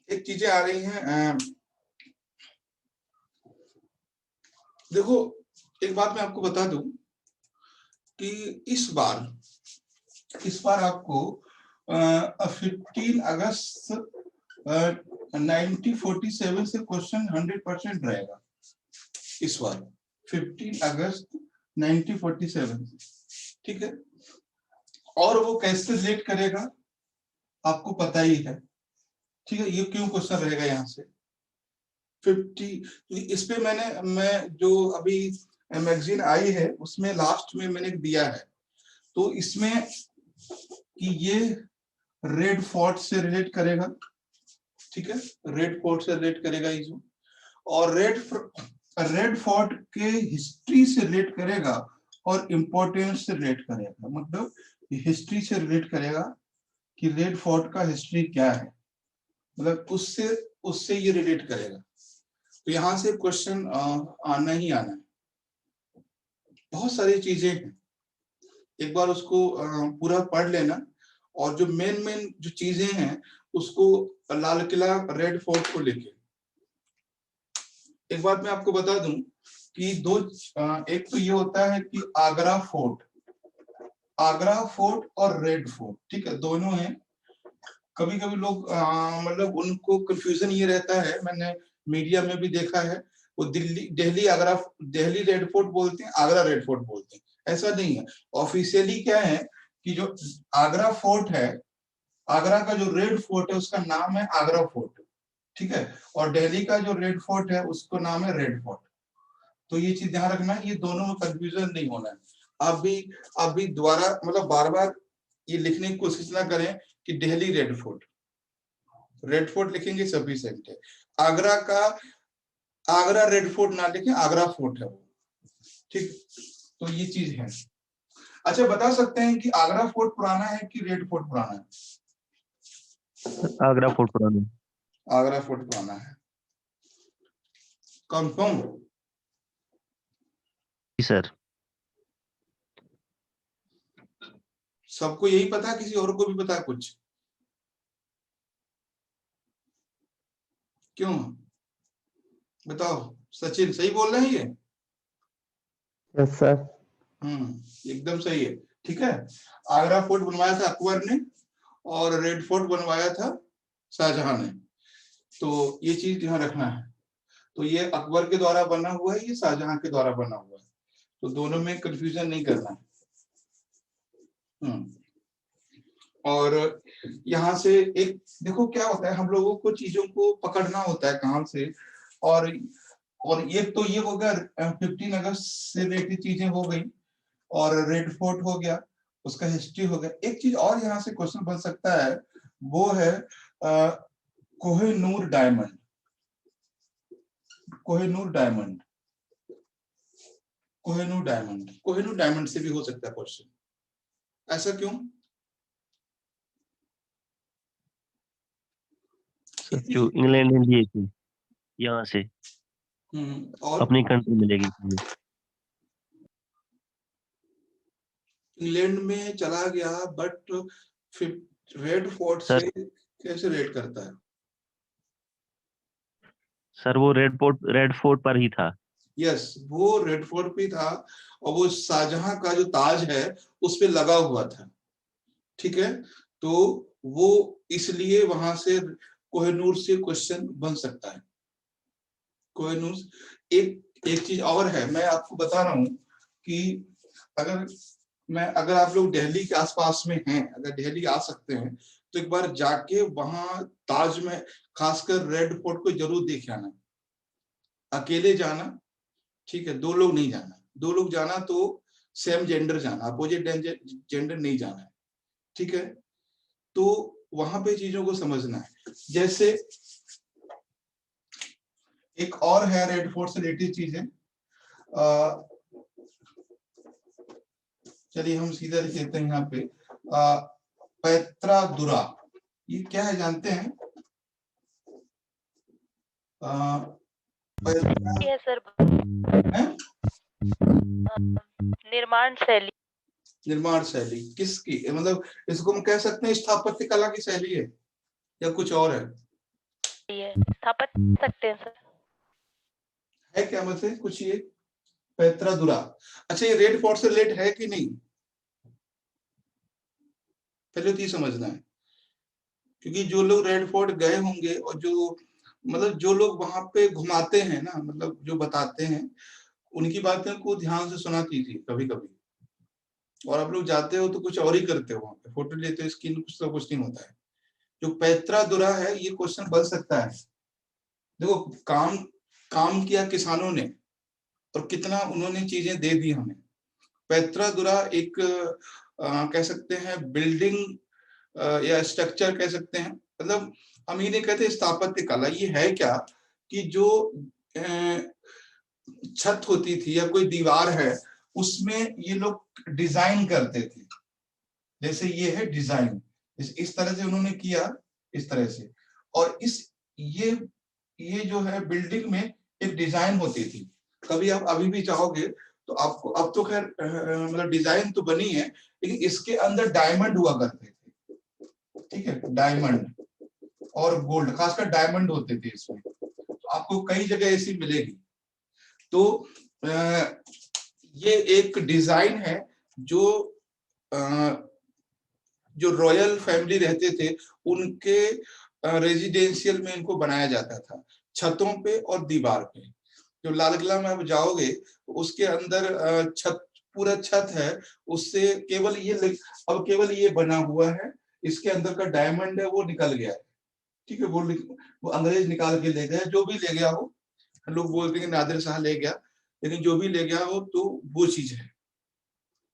एक चीजें आ रही हैं, देखो एक बात मैं आपको बता दूं कि इस बार आपको 15 अगस्त 1947 से क्वेश्चन 100% रहेगा। इस बार 15 अगस्त 1947। ठीक है, और वो कैसे रिलेट करेगा आपको पता ही है। ठीक है, ये क्यों क्वेश्चन रहेगा यहाँ से 50। इस पे मैं जो अभी मैगजीन आई है उसमें लास्ट में मैंने दिया है, तो इसमें कि ये रेड फोर्ट से रिलेट करेगा। ठीक है, रेड फोर्ट से रिलेट करेगा ये जो, और रेड फोर्ट के हिस्ट्री से रिलेट करेगा और इम्पोर्टेंस से रिलेट करेगा। मतलब हिस्ट्री से रिलेट करेगा कि रेड फोर्ट का हिस्ट्री क्या है, मतलब उससे ये रिलेट करेगा। तो यहां से क्वेश्चन आना ही आना है। बहुत सारी चीजें हैं, एक बार उसको पूरा पढ़ लेना, और जो मेन जो चीजें हैं उसको लाल किला रेड फोर्ट को लेके। एक बात मैं आपको बता दूं कि एक तो ये होता है कि आगरा फोर्ट और रेड फोर्ट। ठीक है, दोनों हैं। कभी कभी लोग मतलब उनको कंफ्यूजन ये रहता है, मैंने मीडिया में भी देखा है, वो दिल्ली रेड फोर्ट बोलते हैं, आगरा रेड फोर्ट बोलते हैं। ऐसा नहीं है, ऑफिशियली क्या है कि जो आगरा फोर्ट है, आगरा का जो रेड फोर्ट है उसका नाम है आगरा फोर्ट। ठीक है, और दिल्ली का जो रेड फोर्ट है उसको नाम है रेड फोर्ट। तो ये चीज ध्यान रखना है, ये दोनों में कंफ्यूजन नहीं होना है। आप भी दोबारा मतलब बार बार ये लिखने की कोशिश ना करें कि दिल्ली रेड फोर्ट लिखेंगे सफिशिएंट है। आगरा का, आगरा रेड फोर्ट ना लिखें, आगरा फोर्ट है वो, ठीक। तो ये चीज है। अच्छा, बता सकते हैं कि आगरा फोर्ट पुराना है कि रेड फोर्ट पुराना है? आगरा फोर्ट पुराना है। आगरा फोर्ट पुराना है, कंफर्म? जी सर। सबको यही पता है, किसी और को भी पता है कुछ? क्यों बताओ, सचिन सही बोल रहे हैं ये? Yes sir. एकदम सही है, ठीक है। आगरा फोर्ट बनवाया था अकबर ने और रेड फोर्ट बनवाया था शाहजहां ने। तो ये चीज ध्यान रखना है। तो ये अकबर के द्वारा बना हुआ है, ये शाहजहां के द्वारा बना हुआ है, तो दोनों में कंफ्यूजन नहीं करना है। और यहाँ से एक देखो क्या होता है, हम लोगों को चीजों को पकड़ना होता है कहाँ से। और ये तो ये हो गया 15 अगस्त से रिलेटेड चीजें हो गई, और रेड फोर्ट हो गया, उसका हिस्ट्री हो गया। एक चीज और यहाँ से क्वेश्चन बन सकता है, वो है Kohinoor diamond. Kohinoor diamond, Kohinoor diamond, Kohinoor diamond से भी हो सकता है क्वेश्चन। ऐसा क्यों? जो इंग्लैंड ने लिए थे यहाँ से, और अपनी कंट्री में लेके गए। इंग्लैंड में चला गया, बट फिर रेड फोर्ट सर से कैसे रेड करता है? सर वो रेड फोर्ट पर ही था। यस, वो रेड फोर्ट पे था, और वो शाहजहां का जो ताज है उस पे लगा हुआ था, ठीक है। तो वो इसलिए वहां से कोहिनूर से क्वेश्चन बन सकता है। कोहिनूर एक चीज और है, मैं आपको बता रहा हूं कि अगर आप लोग दिल्ली के आसपास में हैं, अगर दिल्ली आ सकते हैं तो एक बार जाके वहां ताज में खासकर रेड फोर्ट को जरूर देख आना। अकेले जाना, ठीक है, 2 लोग नहीं जाना। 2 लोग जाना तो सेम जेंडर जाना, अपोजिट जेंडर नहीं जाना है, ठीक है। तो वहां पे चीजों को समझना है। जैसे एक और है रेड फोर्ट से रिलेटेड चीजें, चलिए हम सीधा लिख लेते हैं यहाँ पे, पैत्रादुरा, ये क्या है जानते हैं? ये सर है? निर्माण शैली। निर्माण शैली किसकी, मतलब इसको हम कह सकते हैं स्थापत्य कला की शैली है या कुछ और है? स्थापत्य सकते हैं सर। है क्या मतलब कुछ ये पैत्रादुरा? अच्छा, ये रेड फोर्ट से रिलेट है कि नहीं, पहले तो ये समझना है। क्योंकि जो लोग रेड फोर्ट गए होंगे और जो लोग वहां पे घुमाते हैं ना, मतलब जो बताते हैं, उनकी बातें को ध्यान से सुना कीजिए कभी कभी। और आप लोग जाते हो तो कुछ और ही करते हो, वहां पे फोटो लेते हो, स्किन कुछ तो कुछ नहीं होता है। जो पैत्रादुरा है, ये क्वेश्चन बन सकता है। देखो, काम किया किसानों ने, और कितना उन्होंने चीजें दे दी हमें। पैत्रादुरा एक कह सकते हैं बिल्डिंग या स्ट्रक्चर कह सकते हैं, मतलब हम ये नहीं कहते स्थापत्य कला। ये है क्या कि जो छत होती थी या कोई दीवार है, उसमें ये लोग डिजाइन करते थे। जैसे ये है डिजाइन, इस तरह से उन्होंने किया, इस तरह से। और ये जो है बिल्डिंग में एक डिजाइन होती थी। कभी आप अभी भी चाहोगे तो आपको, अब तो खैर मतलब डिजाइन तो बनी है, लेकिन इसके अंदर डायमंड हुआ करते थे, ठीक है, डायमंड और गोल्ड, खासकर डायमंड होते थे इसमें। तो आपको कई जगह ऐसी मिलेगी। तो ये एक डिजाइन है जो रॉयल फैमिली रहते थे, उनके रेजिडेंशियल में इनको बनाया जाता था, छतों पे और दीवार पे। जो लाल किला में आप जाओगे, उसके अंदर पूरा छत है, उससे केवल ये बना हुआ है, इसके अंदर का डायमंड है वो निकल गया है, ठीक है। वो अंग्रेज निकाल के ले गए, जो भी ले गया हो, लोग बोलते हैं नादिर शाह ले गया, लेकिन जो भी ले गया हो तो वो चीज है।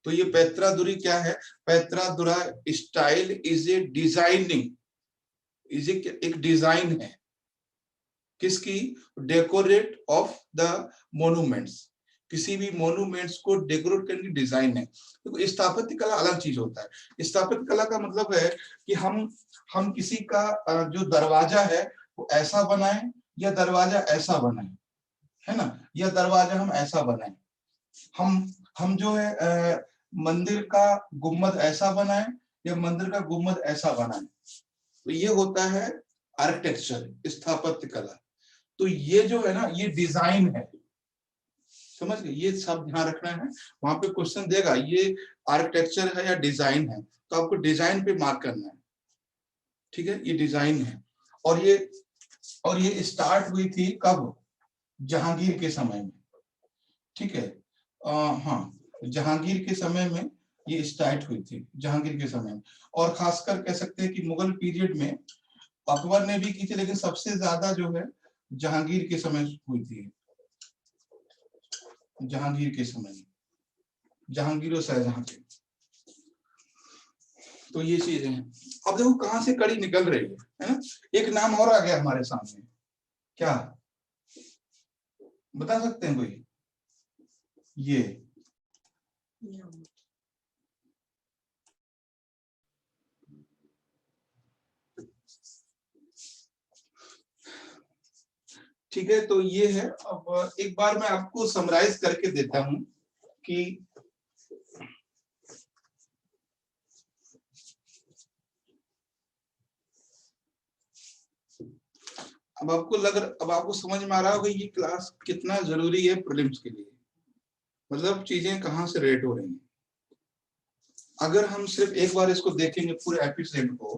तो ये पैत्रादुरी क्या है? पैत्रादुरा स्टाइल इज ए डिजाइनिंग, एक डिजाइन है, किसकी? डेकोरेट ऑफ द मोन्यूमेंट्स, किसी भी मोन्यूमेंट्स को डेकोरेट करने की डिजाइन है। तो स्थापत्य कला अलग चीज होता है। स्थापत्य कला का मतलब है कि हम किसी का जो दरवाजा है वो ऐसा बनाएं या दरवाजा ऐसा बनाएं, है ना, या दरवाजा हम ऐसा बनाएं। हम जो है मंदिर का गुम्बद ऐसा बनाएं या मंदिर का गुम्बद ऐसा बनाएं। तो ये होता है आर्किटेक्चर, स्थापत्य कला। तो ये जो है ना, ये डिजाइन है, समझ गए? ये सब ध्यान रखना है। वहां पे क्वेश्चन देगा ये आर्किटेक्चर है या डिजाइन है, तो आपको डिजाइन पे मार्क करना है, ठीक है? ये डिजाइन है। और ये स्टार्ट हुई थी कब? जहांगीर के समय में, ठीक है? हाँ, जहांगीर के समय में ये स्टार्ट हुई थी, जहांगीर के समय में। और खासकर कह सकते हैं कि मुगल पीरियड में अकबर ने भी की थी, लेकिन सबसे ज्यादा जो है जहांगीर के समय हुई थी, जहांगीर के समय में, जहांगीर और शाहजहां के। तो ये चीजें हैं। अब देखो कहां से कड़ी निकल रही है ना? एक नाम और आ गया हमारे सामने, क्या बता सकते हैं कोई? ये ठीक है, तो ये है। अब एक बार मैं आपको समराइज करके देता हूं कि अब आपको समझ में आ रहा होगा ये क्लास कितना जरूरी है प्रीलिम्स के लिए, मतलब चीजें कहां से रेट हो रही हैं। अगर हम सिर्फ एक बार इसको देखेंगे पूरे एपिसोड को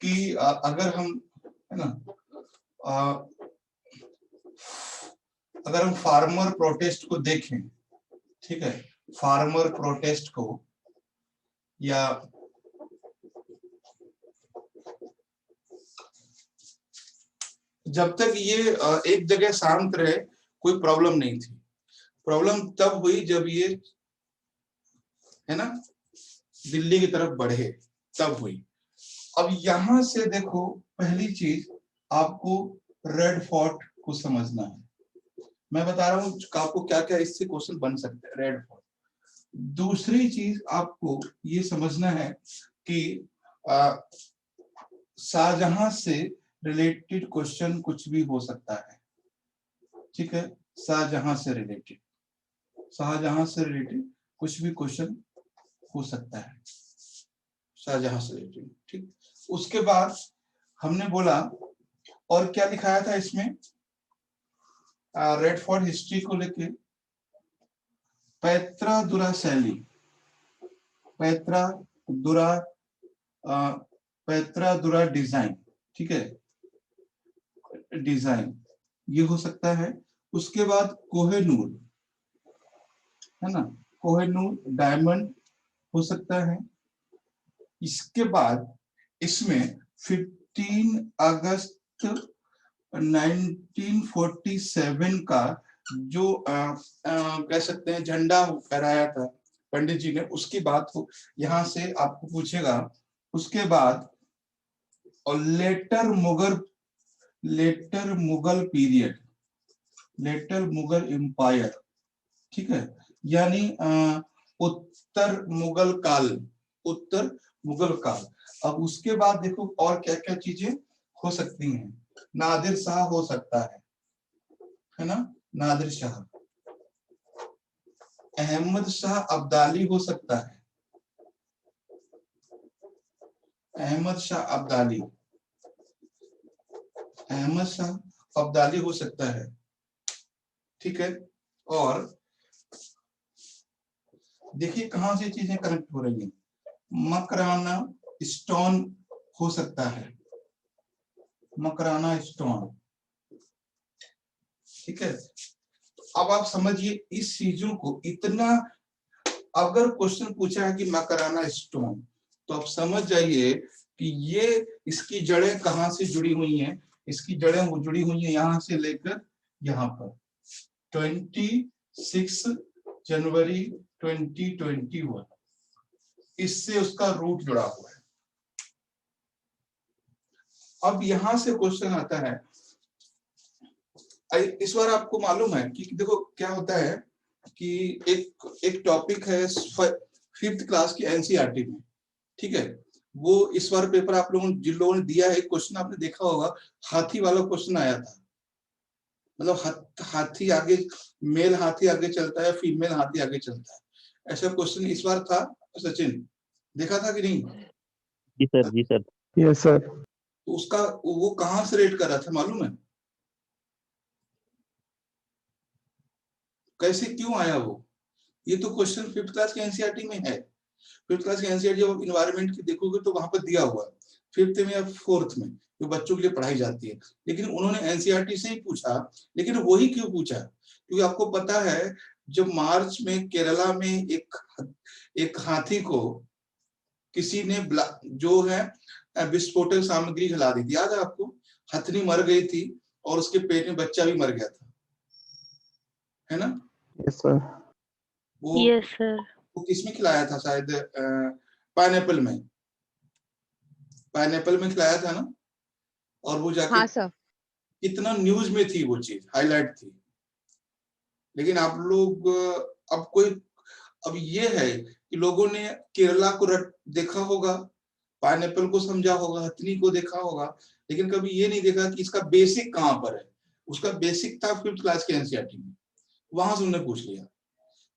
कि अगर हम, है ना, अगर हम फार्मर प्रोटेस्ट को देखें, ठीक है, फार्मर प्रोटेस्ट को, या जब तक ये एक जगह शांत रहे कोई प्रॉब्लम नहीं थी। प्रॉब्लम तब हुई जब ये, है ना, दिल्ली की तरफ बढ़े, तब हुई। अब यहां से देखो, पहली चीज आपको रेड फोर्ट को समझना है। मैं बता रहा हूं आपको क्या क्या इससे क्वेश्चन बन सकते हैं। Red fort. दूसरी चीज आपको ये समझना है कि शाहजहां से रिलेटेड क्वेश्चन कुछ भी हो सकता है, ठीक है? शाहजहां से रिलेटेड कुछ भी क्वेश्चन हो सकता है, शाहजहां से रिलेटेड, ठीक। उसके बाद हमने बोला, और क्या लिखाया था इसमें रेड फोर्ट हिस्ट्री को लेके? पैत्रादुरा शैली, पैत्रादुरा डिजाइन, ठीक है, डिजाइन ये हो सकता है। उसके बाद कोहेनूर, है ना, कोहेनूर डायमंड हो सकता है। इसके बाद इसमें 15 अगस्त 1947 का जो कह सकते हैं झंडा फहराया था पंडित जी ने, उसकी बात हो यहां से आपको पूछेगा। उसके बाद और later Mughal period, later Mughal empire, ठीक है, यानी उत्तर मुगल काल। अब उसके बाद देखो और क्या क्या चीजें हो सकती हैं। नादिर शाह हो सकता है ना, नादिर शाह। अहमद शाह अब्दाली हो सकता है, अहमद शाह अब्दाली हो सकता है, ठीक है। और देखिए कहां से चीजें कनेक्ट हो रही हैं। मकराना स्टोन हो सकता है, मकराना स्टोन, ठीक है। अब आप समझिए इस चीजों को, इतना अगर क्वेश्चन पूछा है कि मकराना स्टोन, तो आप समझ जाइए कि ये इसकी जड़ें कहां से जुड़ी हुई हैं। इसकी जड़ें वो जुड़ी हुई हैं यहां से लेकर यहां पर 26 जनवरी 2021, इससे उसका रूट जुड़ा हुआ है। अब यहां से क्वेश्चन आता है इस बार आपको मालूम है कि देखो क्या होता है कि एक टॉपिक है 5th क्लास की एनसीईआरटी में, ठीक है। वो इस बार पेपर आप लोगों जिन लोगों ने दिया है, क्वेश्चन आपने देखा होगा, हाथी वाला क्वेश्चन आया था। मतलब हाथी आगे, मेल हाथी आगे चलता है, फीमेल हाथी आगे चलता है, ऐसा क्वेश्चन इस बार था। सचिन देखा था कि नहीं? जी सर, जी सर। Yes sir. तो उसका वो कहाँ से रेट कर रहा था मालूम है? कैसे क्यों आया वो? ये तो क्वेश्चन 5th क्लास के एनसीईआरटी में है। 5th क्लास के एनसीईआरटी जब इन्वायरमेंट की देखोगे तो वहां पर दिया हुआ है 5th में या 4th में, जो बच्चों के लिए पढ़ाई जाती है। लेकिन उन्होंने एनसीईआरटी से ही पूछा। लेकिन वही क्यों पूछा? क्योंकि आपको पता है जब मार्च में केरला में एक हाथी को किसी ने जो है विस्फोटक सामग्री खिला दी थी, याद है आपको? हथनी मर गई थी और उसके पेट में बच्चा भी मर गया था, है ना? Yes sir. Yes sir. वो किसमें खिलाया था? शायद पाइनएप्पल में, पाइनएप्पल में खिलाया था ना? और वो जाके हाँ सर। कितना न्यूज में थी, वो चीज हाईलाइट थी। लेकिन आप लोग अब ये है कि लोगों ने केरला को देखा होगा, पाइनएप्पल को समझा होगा, हथनी को देखा होगा, लेकिन कभी ये नहीं देखा कि इसका बेसिक कहाँ पर है। उसका बेसिक था 5th क्लास के एनसीईआरटी में, वहां से उन्होंने पूछ लिया।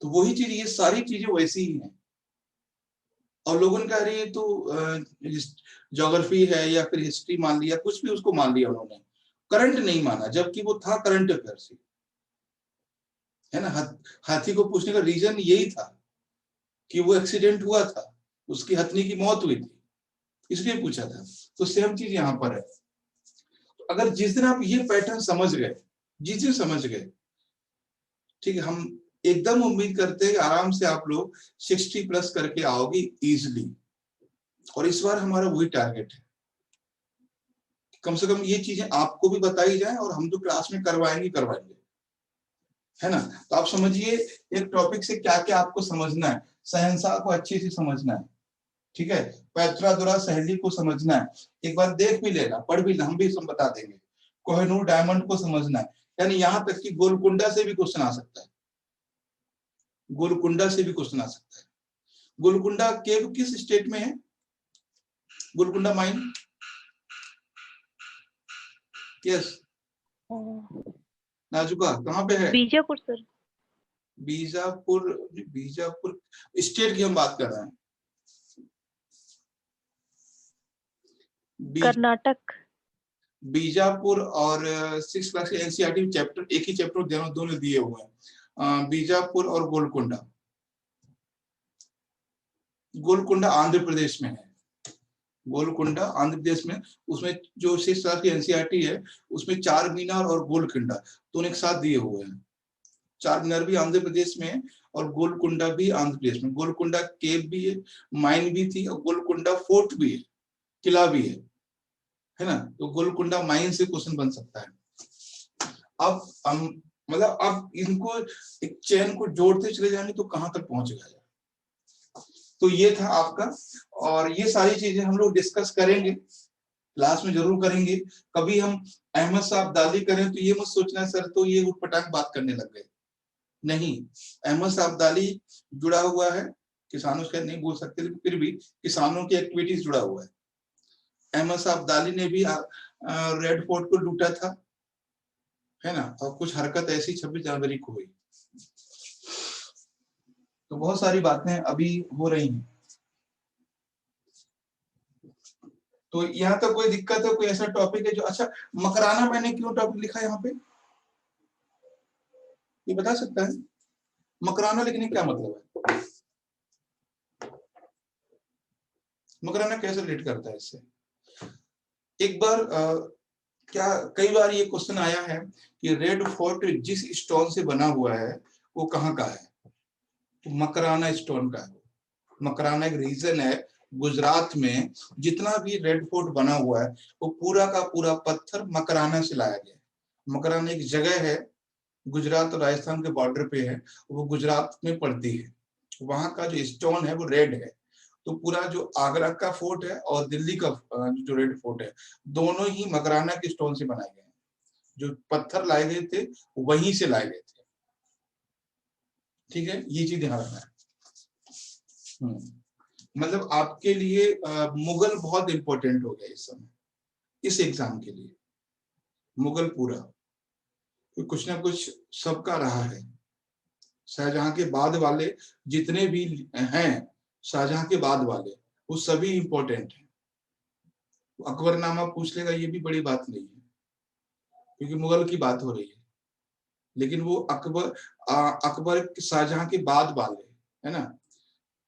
तो वही चीज, ये सारी चीजें वैसी ही हैं। और लोगों ने कहा अरे ये तो ज्योग्राफी है या फिर हिस्ट्री मान लिया, कुछ भी उसको मान लिया उन्होंने, करंट नहीं माना, जबकि वो था करंट अफेयर से, है ना। हाथी को पूछने का रीजन यही था कि वो एक्सीडेंट हुआ था, उसकी हथनी की मौत हुई थी, इसलिए पूछा था। तो सेम चीज यहाँ पर है। तो अगर जिस दिन आप ये पैटर्न समझ गए, जिस दिन समझ गए, ठीक है, हम एकदम उम्मीद करते हैं कि आराम से आप लोग 60 प्लस करके आओगे इजिली। और इस बार हमारा वही टारगेट है, कम से कम ये चीजें आपको भी बताई जाए और हम जो क्लास में करवाएंगे, है ना। तो आप समझिए एक टॉपिक से क्या क्या आपको समझना है। शहंशाह को अच्छे से समझना है, ठीक है। पैत्रादुरा सहेली को समझना है, एक बार देख भी लेना, पढ़ भी लेना, हम भी सब बता देंगे। कोहिनूर डायमंड को समझना है, यानी यहाँ तक कि गोलकुंडा से भी क्वेश्चन आ सकता है, गोलकुंडा से भी क्वेश्चन आ सकता है। गोलकुंडा केव किस स्टेट में है? गोलकुंडा माइन, यस नाजुका, कहाँ पे है? बीजापुर सर। बीजापुर स्टेट की हम बात कर रहे हैं। कर्नाटक। बीजापुर और 6th क्लास के एनसीईआरटी चैप्टर, एक ही चैप्टर दोनों दिए हुए हैं, बीजापुर और गोलकुंडा। गोलकुंडा आंध्र प्रदेश में है, गोलकुंडा आंध्र प्रदेश में। उसमें जो 6th क्लास की एनसीईआरटी है उसमें चार मीनार और गोलकुंडा दोनों एक साथ दिए हुए हैं। चार मीनार भी आंध्र प्रदेश में है और गोलकुंडा भी आंध्र प्रदेश में। गोलकुंडा केव भी है, माइन भी थी, और गोलकुंडा फोर्ट भी है, किला भी है ना। तो गोलकुंडा माइन से क्वेश्चन बन सकता है। अब हम मतलब अब इनको एक चेन को जोड़ते चले जाएंगे तो कहां तक पहुंच गया। तो ये था आपका, और ये सारी चीजें हम लोग डिस्कस करेंगे, क्लास में जरूर करेंगे। कभी हम अहमद साहब दाली करें तो ये मत सोचना सर तो ये उठपटांग बात करने लग गए, नहीं। अहमद साहब दाली जुड़ा हुआ है किसानों से, नहीं बोल सकते लेकिन फिर भी किसानों की एक्टिविटीज जुड़ा हुआ है। अहमद साहब दाली ने भी रेड फोर्ट को लूटा था, है ना, और कुछ हरकत ऐसी 26 जनवरी को हुई। तो बहुत सारी बातें अभी हो रही हैं। तो यहाँ तक कोई दिक्कत है? कोई ऐसा टॉपिक है जो, अच्छा मकराना मैंने क्यों टॉपिक लिखा है यहाँ पे, ये बता सकता है? मकराना लिखने क्या मतलब है? मकराना कैसे रिलेट करता है इससे? एक बार क्या कई बार ये क्वेश्चन आया है कि रेड फोर्ट जिस स्टोन से बना हुआ है वो कहाँ का है? तो मकराना स्टोन का है। मकराना एक रीजन है गुजरात में, जितना भी रेड फोर्ट बना हुआ है वो पूरा का पूरा पत्थर मकराना से लाया गया। मकराना एक जगह है, गुजरात और राजस्थान के बॉर्डर पे है, वो गुजरात में पड़ती है। वहां का जो स्टोन है वो रेड है। तो पूरा जो आगरा का फोर्ट है और दिल्ली का जो रेड फोर्ट है, दोनों ही मकराना के स्टोन से बनाए गए हैं। जो पत्थर लाए गए थे वहीं से लाए गए थे। ठीक है, ये चीज ध्यान रखना है। मतलब आपके लिए मुगल बहुत इंपॉर्टेंट हो गया इस समय, इस एग्जाम के लिए। मुगल पूरा कुछ ना कुछ सबका रहा है। शाहजहां के बाद वाले जितने भी हैं, शाहजहां के बाद वाले वो सभी इंपॉर्टेंट हैं। अकबरनामा पूछ लेगा ये भी बड़ी बात नहीं है, क्योंकि मुगल की बात हो रही है। लेकिन वो अकबर शाहजहां के बाद वाले है ना।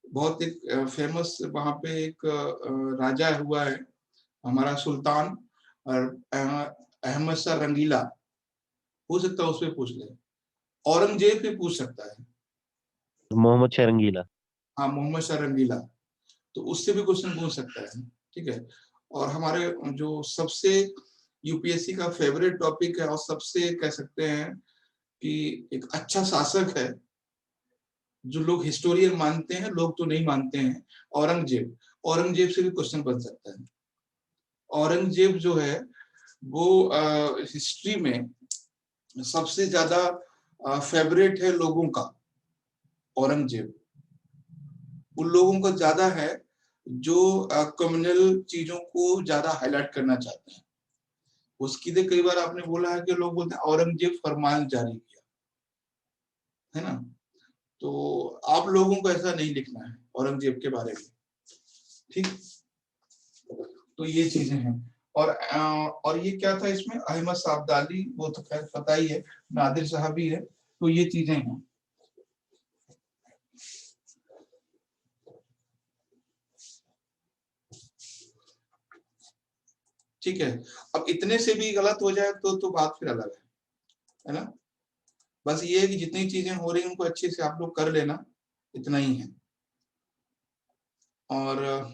बहुत एक फेमस वहां पे एक राजा हुआ है हमारा सुल्तान, और अहमद शाह रंगीला, हो सकता है उसपे पूछ ले। औरंगजेब पे पूछ सकता है, मोहम्मद शाह रंगीला। हाँ मोहम्मद शाह रंगीला, तो उससे भी क्वेश्चन पूछ सकता है। ठीक है, और हमारे जो सबसे यूपीएससी का फेवरेट टॉपिक है और सबसे कह सकते हैं कि एक अच्छा शासक है, जो लोग हिस्टोरियन मानते हैं, लोग तो नहीं मानते हैं, औरंगजेब। औरंगजेब से भी क्वेश्चन बन सकता है। औरंगजेब जो है वो हिस्ट्री में सबसे ज्यादा फेवरेट है लोगों का। औरंगजेब उन लोगों का ज्यादा है जो कम्युनल चीजों को ज्यादा हाईलाइट करना चाहते हैं। उसकी तो कई बार आपने बोला है कि लोग बोलते हैं औरंगजेब फरमान जारी किया, है ना। तो आप लोगों को ऐसा नहीं लिखना है औरंगजेब के बारे में। ठीक, तो ये चीजें हैं। और ये क्या था इसमें, अहमद शाह अब्दाली, वो तो खैर पता ही है, नादिर साहब भी है। तो ये चीजें हैं। ठीक है, अब इतने से भी गलत हो जाए तो बात फिर अलग है ना। बस ये है कि जितनी चीजें हो रही हैं उनको अच्छे से आप लोग कर लेना, इतना ही है। और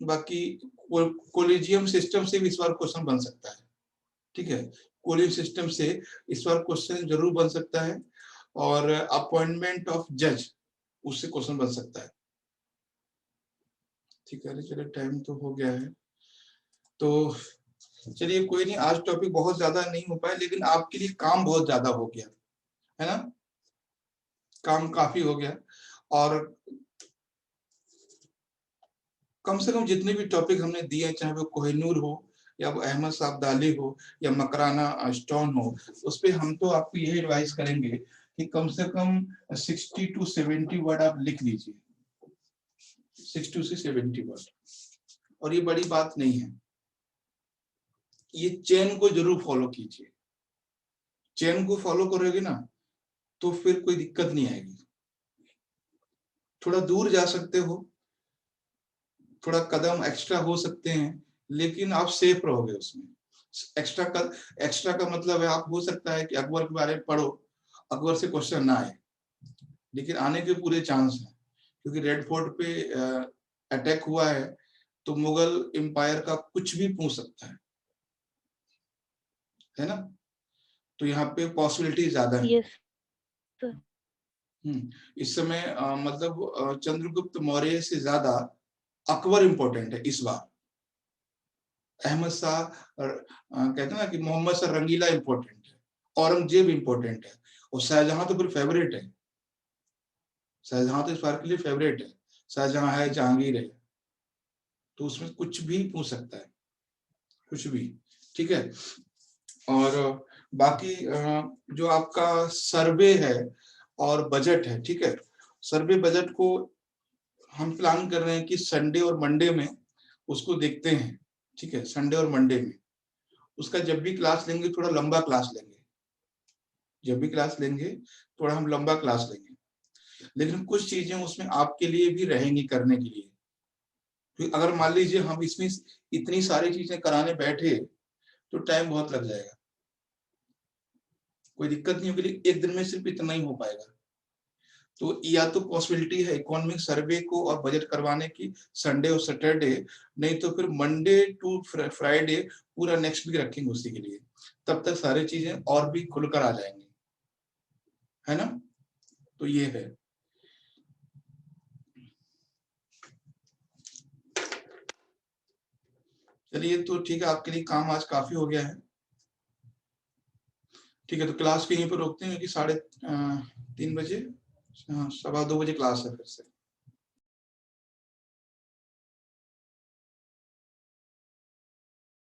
बाकी कोलिजियम सिस्टम से भी इस बार क्वेश्चन बन सकता है। ठीक है, कोलिजियम सिस्टम से इस बार क्वेश्चन जरूर बन सकता है। और अपॉइंटमेंट ऑफ जज, उससे क्वेश्चन बन सकता है। ठीक है, चलिए टाइम तो हो गया है, तो चलिए कोई नहीं, आज टॉपिक बहुत ज्यादा नहीं हो पाया, लेकिन आपके लिए काम बहुत ज्यादा हो गया है ना, काम काफी हो गया। और कम से कम जितने भी टॉपिक हमने दिए, चाहे वो कोहिनूर हो या वो अहमद शाह अब्दाली हो या मकराना स्टोन हो, उस पर हम तो आपको यही एडवाइस करेंगे कि कम से कम 60 to 70 वर्ड आप लिख लीजिए, 60 से 70 वर्ड। और ये बड़ी बात नहीं है, ये चेन को जरूर फॉलो कीजिए। चेन को फॉलो करोगे ना तो फिर कोई दिक्कत नहीं आएगी। थोड़ा दूर जा सकते हो, थोड़ा कदम एक्स्ट्रा हो सकते हैं, लेकिन आप सेफ रहोगे उसमें। एक्स्ट्रा का मतलब है, आप हो सकता है कि अकबर के बारे में पढ़ो, अकबर से क्वेश्चन ना आए, लेकिन आने के पूरे चांस हैं, क्योंकि रेड फोर्ट पे अटैक हुआ है, तो मुगल एम्पायर का कुछ भी पूछ सकता है ना। तो यहाँ पे पॉसिबिलिटी ज्यादा है। Yes sir. इस समय मतलब चंद्रगुप्त मौर्य से ज्यादा अकबर इंपॉर्टेंट है इस बार। अहमद शाह कहते हैं ना कि मोहम्मद शाह रंगीला इंपॉर्टेंट है, औरंगजेब इंपॉर्टेंट है, और शाहजहां तो फिर फेवरेट है। शाहजहां तो इस बार के लिए फेवरेट है। शाहजहां है, जहांगीर है, तो उसमें कुछ भी पूछ सकता है, कुछ भी। ठीक है, और बाकी जो आपका सर्वे है और बजट है, ठीक है, सर्वे बजट को हम प्लान कर रहे हैं कि संडे और मंडे में उसको देखते हैं। ठीक है, संडे और मंडे में उसका जब भी क्लास लेंगे थोड़ा लंबा क्लास लेंगे, जब भी क्लास लेंगे थोड़ा हम लंबा क्लास लेंगे, लेकिन कुछ चीजें उसमें आपके लिए भी रहेंगी करने के लिए। क्योंकि अगर मान लीजिए हम इसमें इतनी सारी चीजें कराने बैठे तो टाइम बहुत लग जाएगा। कोई दिक्कत नहीं होगी, लेकिन एक दिन में सिर्फ इतना ही हो पाएगा। तो या तो पॉसिबिलिटी है इकोनॉमिक सर्वे को और बजट करवाने की संडे और सैटरडे, नहीं तो फिर मंडे टू फ्राइडे पूरा नेक्स्ट वीक रखेंगे उसी के लिए। तब तक सारी चीजें और भी खुलकर आ जाएंगी, है ना। तो ये है। चलिए तो ठीक है, आपके लिए काम आज काफी हो गया है। ठीक है, तो क्लास को यहीं पर रोकते हैं कि 3:30 बजे, 2:15 बजे क्लास है फिर से।